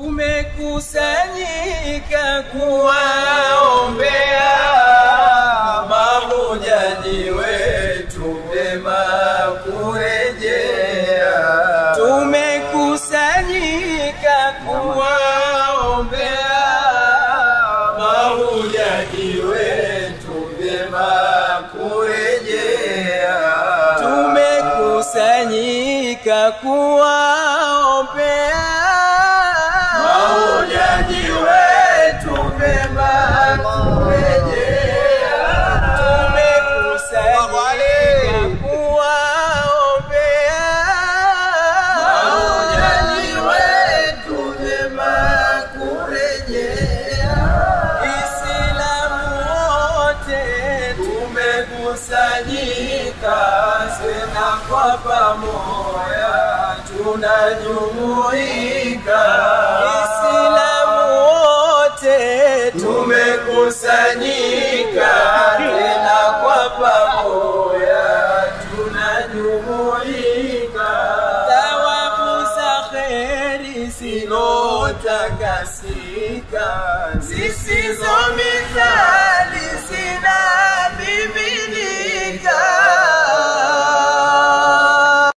Tumekusanyika kuwaombea mahujaji wetu vyema kurejea. Tumekusanyika kuwaombea mahujaji wetu vyema kurejea. Tumekusanyika kuwaombea mahujaji wetu vyema kurejea. Tumekusanyika kuwaombea mahujaji wetu vyema kurejea. Islamu wote tumekusanyika tena kwa pamoja tunajumuika. Islamu wote tumekusanyika tena kwa pamoja tunajumuika. Thawabu za kheri zinotakasika zisizo